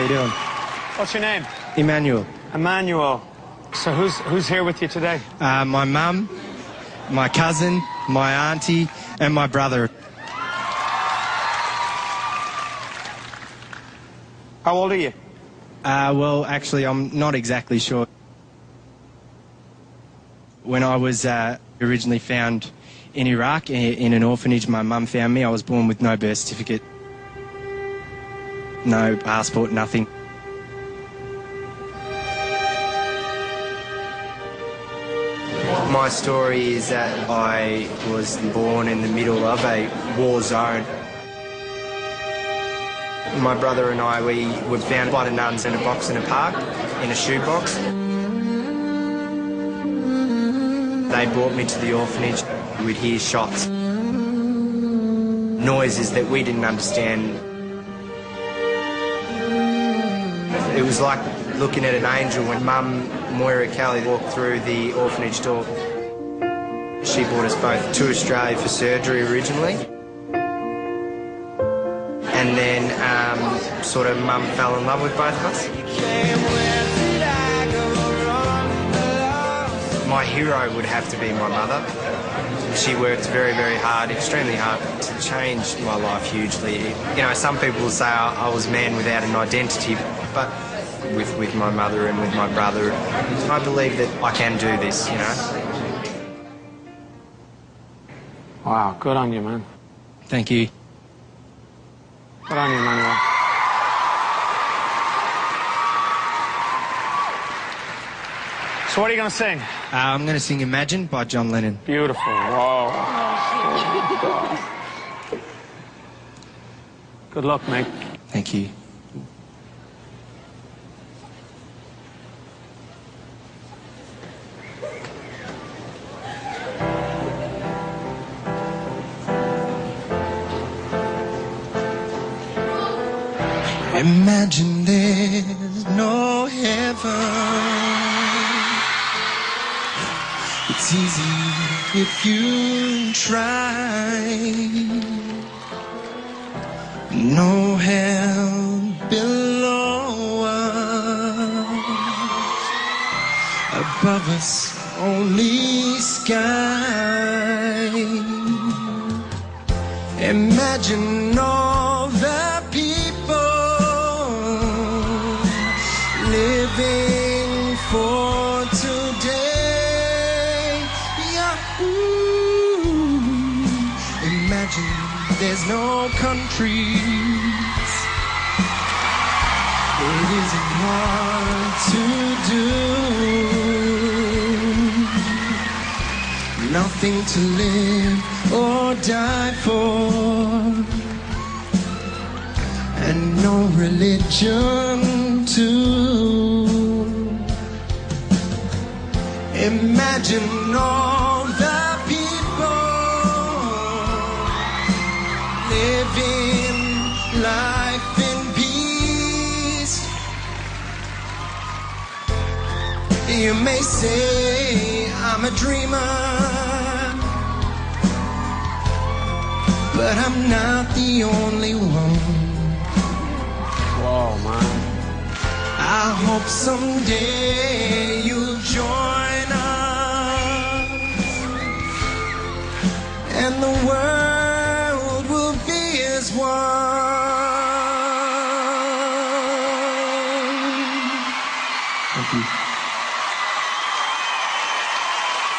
you doing? What's your name? Emmanuel. Emmanuel. So who's here with you today? My mum, my cousin, my auntie, and my brother. How old are you? Well, actually, I'm not exactly sure. When I was originally found in Iraq, in an orphanage, my mum found me. I was born with no birth certificate, no passport, nothing. My story is that I was born in the middle of a war zone. My brother and I, we were found by the nuns in a box in a park, in a shoebox. They brought me to the orphanage. We'd hear shots, noises that we didn't understand. It was like looking at an angel when Mum, Moira Kelly, walked through the orphanage door. She brought us both to Australia for surgery originally. And then sort of Mum fell in love with both of us. My hero would have to be my mother. She worked very, very hard, extremely hard, to change my life hugely. You know, some people will say I was a man without an identity, but with my mother and with my brother, I believe that I can do this, you know. Wow, good on you, man. Thank you. Good on you, Emmanuel. So what are you going to sing? I'm going to sing Imagine by John Lennon. Beautiful. Whoa. Good luck, mate. Thank you. Imagine there's no heaven. It's easy if you try. No hell below us. Above us, only sky. Imagine all the people living for today. Yahoo! Imagine there's no countries. It isn't hard to do. Nothing to live or die for, and no religion too. Imagine all the people living life in peace. You may say I'm a dreamer, but I'm not the only one. Whoa, man. I hope someday you'll join us, and the world will be as one. Thank you.